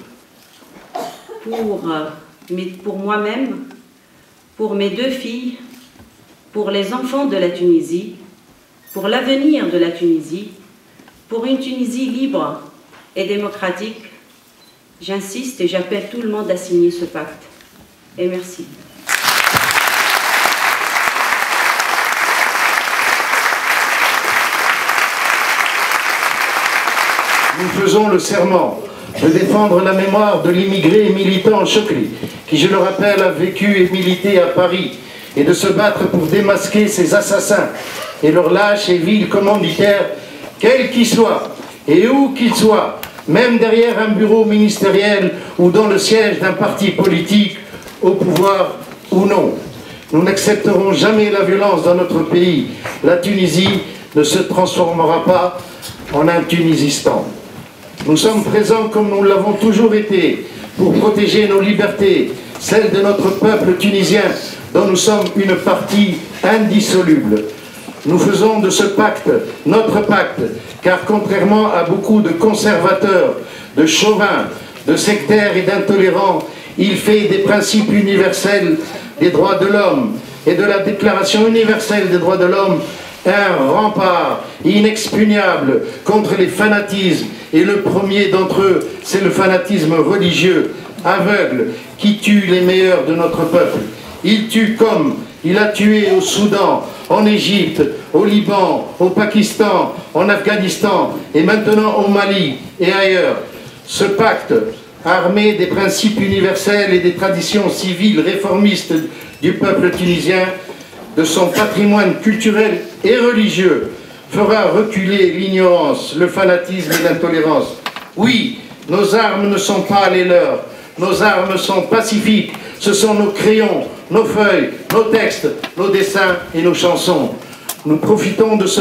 pour moi-même, pour mes 2 filles, pour les enfants de la Tunisie, pour l'avenir de la Tunisie, pour une Tunisie libre et démocratique. J'insiste et j'appelle tout le monde à signer ce pacte. Et merci. Nous faisons le serment de défendre la mémoire de l'immigré militant Chokri, qui, je le rappelle, a vécu et milité à Paris, et de se battre pour démasquer ces assassins et leurs lâches et vils commanditaires, quels qu'ils soient et où qu'ils soient, même derrière un bureau ministériel ou dans le siège d'un parti politique, au pouvoir ou non. Nous n'accepterons jamais la violence dans notre pays. La Tunisie ne se transformera pas en un Tunisistan. Nous sommes présents comme nous l'avons toujours été pour protéger nos libertés, celles de notre peuple tunisien dont nous sommes une partie indissoluble. Nous faisons de ce pacte notre pacte, car contrairement à beaucoup de conservateurs, de chauvins, de sectaires et d'intolérants, il fait des principes universels des droits de l'homme et de la Déclaration universelle des droits de l'homme un rempart inexpugnable contre les fanatismes, et le premier d'entre eux, c'est le fanatisme religieux, aveugle, qui tue les meilleurs de notre peuple. Il tue comme il a tué au Soudan, en Égypte, au Liban, au Pakistan, en Afghanistan et maintenant au Mali et ailleurs. Ce pacte, armé des principes universels et des traditions civiles réformistes du peuple tunisien, de son patrimoine culturel et religieux, fera reculer l'ignorance, le fanatisme et l'intolérance. Oui, nos armes ne sont pas les leurs, nos armes sont pacifiques, ce sont nos crayons, nos feuilles, nos textes, nos dessins et nos chansons. Nous profitons de ce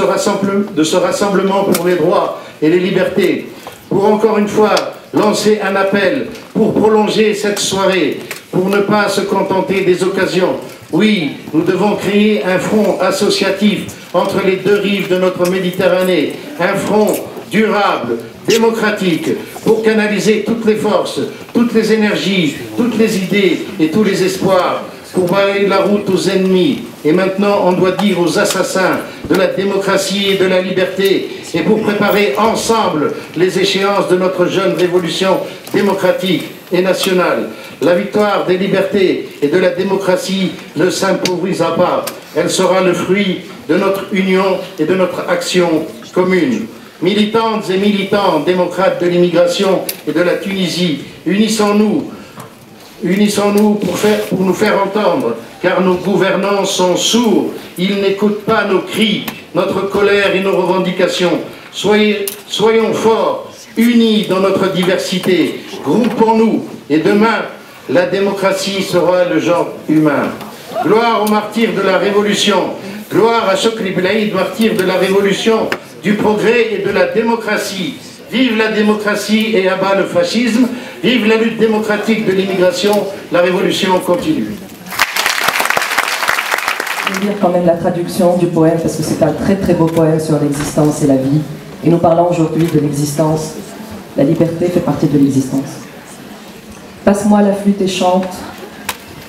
rassemblement pour les droits et les libertés, pour encore une fois lancer un appel, pour prolonger cette soirée, pour ne pas se contenter des occasions. Oui, nous devons créer un front associatif entre les 2 rives de notre Méditerranée, un front durable, démocratique, pour canaliser toutes les forces, toutes les énergies, toutes les idées et tous les espoirs, pour balayer la route aux ennemis. Et maintenant, on doit dire aux assassins de la démocratie et de la liberté, et pour préparer ensemble les échéances de notre jeune révolution démocratique et nationale. La victoire des libertés et de la démocratie ne s'improvisera pas. Elle sera le fruit de notre union et de notre action commune. Militantes et militants démocrates de l'immigration et de la Tunisie, unissons-nous pour nous faire entendre, car nos gouvernants sont sourds, ils n'écoutent pas nos cris, notre colère et nos revendications. Soyons forts, unis dans notre diversité, groupons-nous, et demain, la démocratie sera le genre humain. Gloire aux martyrs de la Révolution, gloire à Chokri Belaïd, martyr de la Révolution, du progrès et de la démocratie. Vive la démocratie et abat le fascisme. Vive la lutte démocratique de l'immigration. La révolution continue. Je vais lire quand même la traduction du poème parce que c'est un très très beau poème sur l'existence et la vie. Et nous parlons aujourd'hui de l'existence. La liberté fait partie de l'existence. Passe-moi la flûte et chante.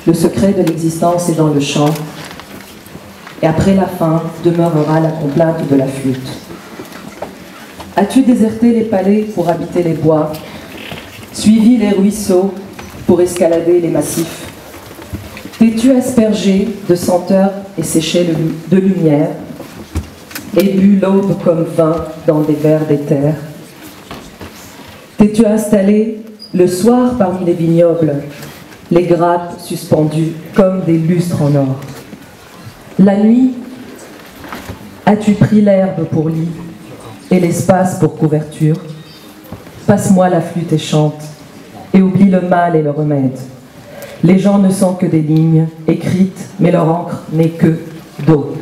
Le secret de l'existence est dans le chant. Et après la fin demeurera la complainte de la flûte. As-tu déserté les palais pour habiter les bois, suivi les ruisseaux pour escalader les massifs? T'es-tu aspergé de senteurs et séché de lumière, et bu l'aube comme vin dans des verres d'éther? T'es-tu installé le soir parmi les vignobles, les grappes suspendues comme des lustres en or? La nuit, as-tu pris l'herbe pour lit et l'espace pour couverture? Passe-moi la flûte et chante, et oublie le mal et le remède. Les gens ne sont que des lignes écrites, mais leur encre n'est que d'eau.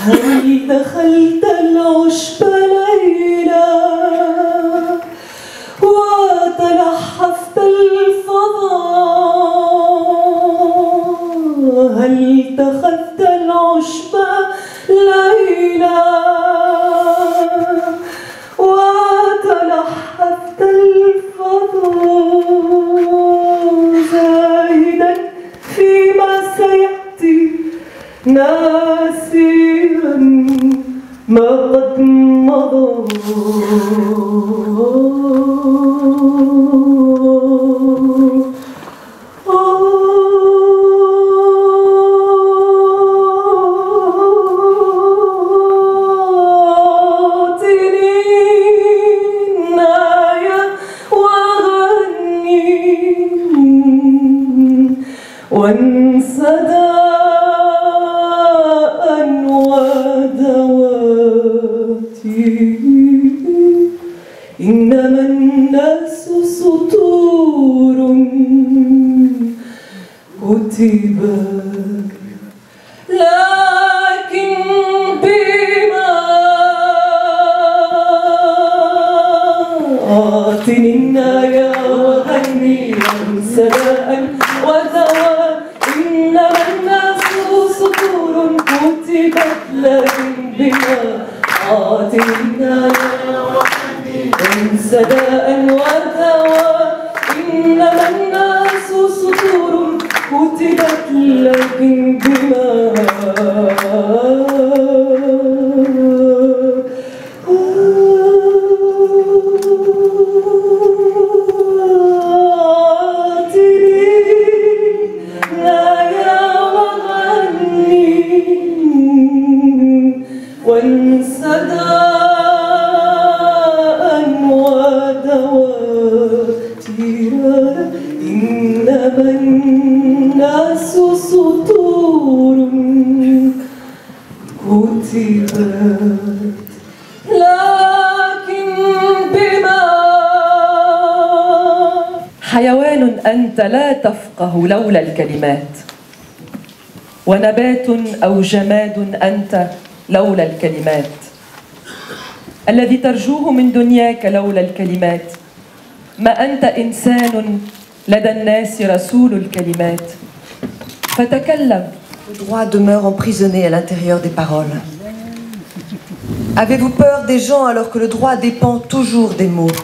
هل دخلت العشب ليلا وتلحفت الفضاء ناسيا ما قد مضى وانسدى ودواتي إنما الناس سطور كتبت لكن بما أعطني النايا وغني وانسدى ودواتي إنما الناس سطور كتبت لكن بما أعطينا انسداء ودواء إنما الناس سطور كتبت لكن بما إنما الناس سطور كتبت لكن بما حيوان أنت لا تفقه لولا الكلمات، ونبات أو جماد أنت لولا الكلمات، الذي ترجوه من دنياك لولا الكلمات. ما أنت إنسان لدى الناس رسول الكلمات، فتكلم. Le droit demeure emprisonné à l'intérieur des paroles. Avez-vous peur des gens alors que le droit dépend toujours des mots?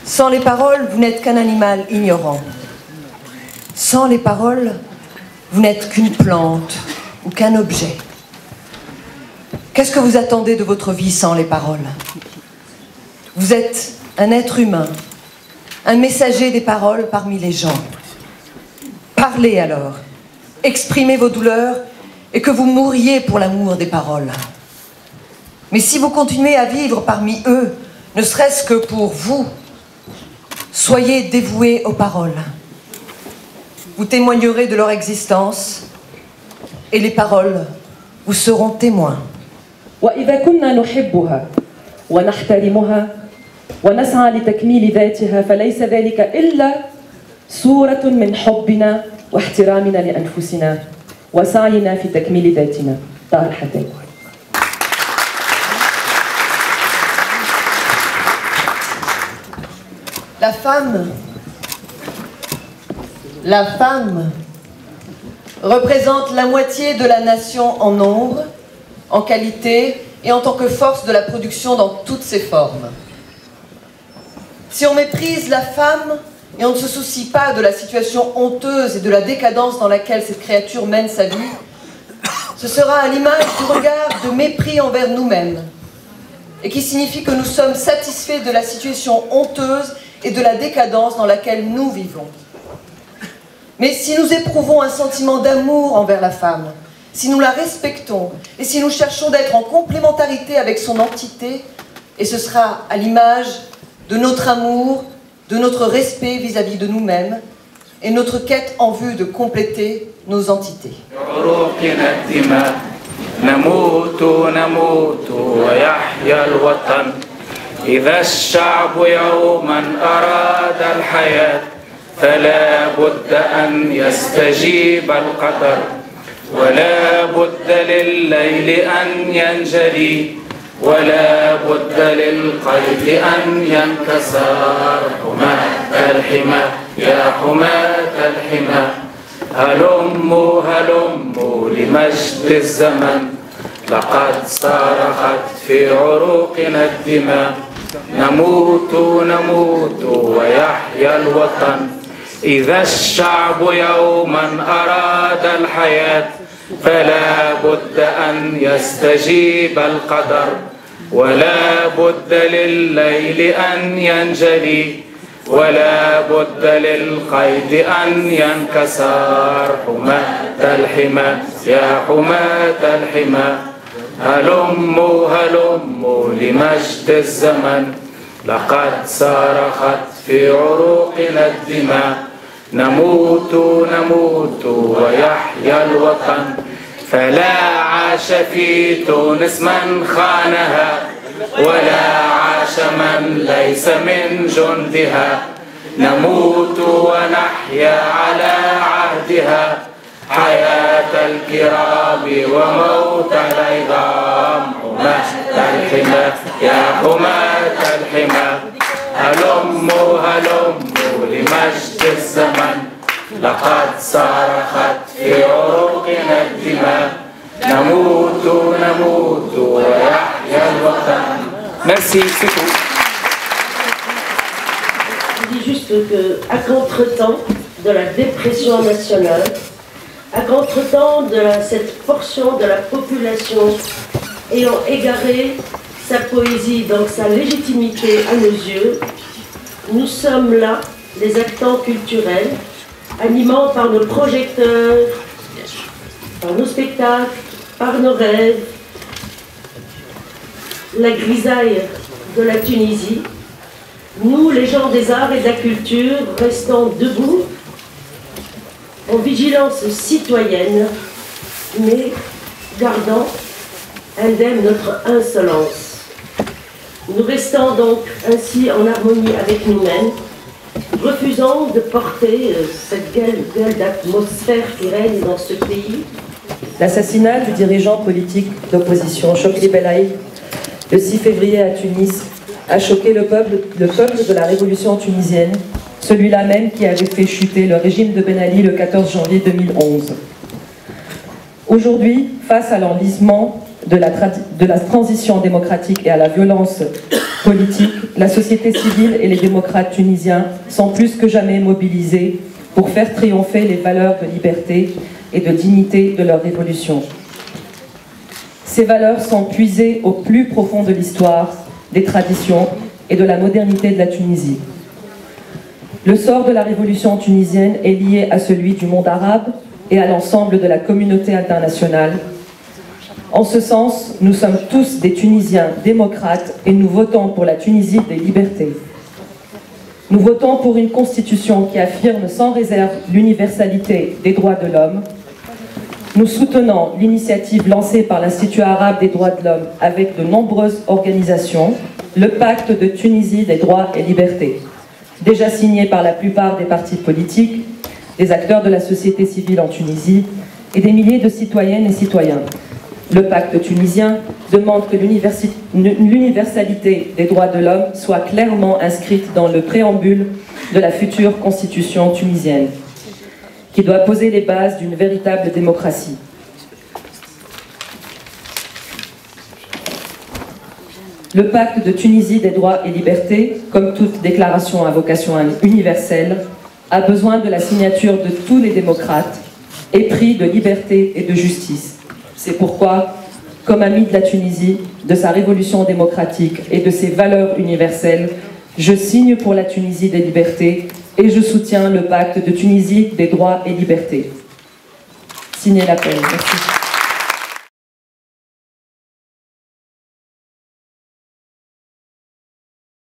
Sans les paroles, vous n'êtes qu'un animal ignorant. Sans les paroles, vous n'êtes qu'une plante ou qu'un objet. Qu'est-ce que vous attendez de votre vie sans les paroles? Vous êtes un être humain, un messager des paroles parmi les gens. Parlez alors, exprimez vos douleurs et que vous mouriez pour l'amour des paroles. Mais si vous continuez à vivre parmi eux, ne serait-ce que pour vous, soyez dévoués aux paroles. Vous témoignerez de leur existence et les paroles vous seront témoins. وإذا كنا نحبها ونحترمها ونسعى لتكميل ذاتها فليس ذلك إلا صورة من حبنا واحترامنا لأنفسنا وسعينا في تكميل ذاتنا. طاهر الحداد. La femme représente la moitié de la nation en nombre, en qualité et en tant que force de la production dans toutes ses formes. Si on méprise la femme et on ne se soucie pas de la situation honteuse et de la décadence dans laquelle cette créature mène sa vie, ce sera à l'image du regard de mépris envers nous-mêmes et qui signifie que nous sommes satisfaits de la situation honteuse et de la décadence dans laquelle nous vivons. Mais si nous éprouvons un sentiment d'amour envers la femme, si nous la respectons et si nous cherchons d'être en complémentarité avec son entité, et ce sera à l'image de notre amour, de notre respect vis-à-vis de nous-mêmes et notre quête en vue de compléter nos entités. إذا الشعب يوما أراد الحياة فلا بد أن يستجيب القدر ولا بد لليل أن ينجلي ولا بد للقلب أن ينكسر. حماة الحمى يا حماة الحمى هلموا هلموا لمجد الزمن لقد صرخت في عروقنا الدماء نموت نموت ويحيا الوطن إذا الشعب يوما أراد الحياة فلا بد أن يستجيب القدر ولا بد لليل أن ينجلي ولا بد للقيد أن ينكسر حماة الحمى يا حماة الحمى هلموا هلموا لمجد الزمن لقد صرخت في عروقنا الدماء نموت نموت ويحيا الوطن فلا عاش في تونس من خانها ولا عاش من ليس من جندها نموت ونحيا على عهدها حياة الكرام وموت العظام حماة الحمى يا حماة الحمى هلموا هلموا لمجد الزمن لقد صرخت في عروقنا الدماء نموت نموت ويحيا الوطن. Merci, c'est tout. Je dis juste qu'à contre-temps de la dépression nationale, à contre-temps de cette portion de la population ayant égaré sa poésie, donc sa légitimité à nos yeux, nous sommes là, les acteurs culturels, animant par nos projecteurs, par nos spectacles, par nos rêves, la grisaille de la Tunisie. Nous, les gens des arts et de la culture, restons debout, en vigilance citoyenne, mais gardant indemne notre insolence. Nous restons donc ainsi en harmonie avec nous-mêmes, refusant de porter cette gueule d'atmosphère qui règne dans ce pays. L'assassinat du dirigeant politique d'opposition, Chokri Belaïd, le 6 février à Tunis, a choqué le peuple de la révolution tunisienne, celui-là même qui avait fait chuter le régime de Ben Ali le 14 janvier 2011. Aujourd'hui, face à l'enlisement de la transition démocratique et à la violence politique, la société civile et les démocrates tunisiens sont plus que jamais mobilisés pour faire triompher les valeurs de liberté et de dignité de leur révolution. Ces valeurs sont puisées au plus profond de l'histoire, des traditions et de la modernité de la Tunisie. Le sort de la révolution tunisienne est lié à celui du monde arabe et à l'ensemble de la communauté internationale. En ce sens, nous sommes tous des Tunisiens démocrates et nous votons pour la Tunisie des libertés. Nous votons pour une constitution qui affirme sans réserve l'universalité des droits de l'homme. Nous soutenons l'initiative lancée par l'Institut arabe des droits de l'homme avec de nombreuses organisations, le pacte de Tunisie des droits et libertés, déjà signé par la plupart des partis politiques, des acteurs de la société civile en Tunisie et des milliers de citoyennes et citoyens. Le pacte tunisien demande que l'universalité des droits de l'homme soit clairement inscrite dans le préambule de la future constitution tunisienne, qui doit poser les bases d'une véritable démocratie. Le pacte de Tunisie des droits et libertés, comme toute déclaration à vocation universelle, a besoin de la signature de tous les démocrates, épris de liberté et de justice. C'est pourquoi, comme ami de la Tunisie, de sa révolution démocratique et de ses valeurs universelles, je signe pour la Tunisie des libertés et je soutiens le pacte de Tunisie des droits et libertés. Signez l'appel. Merci.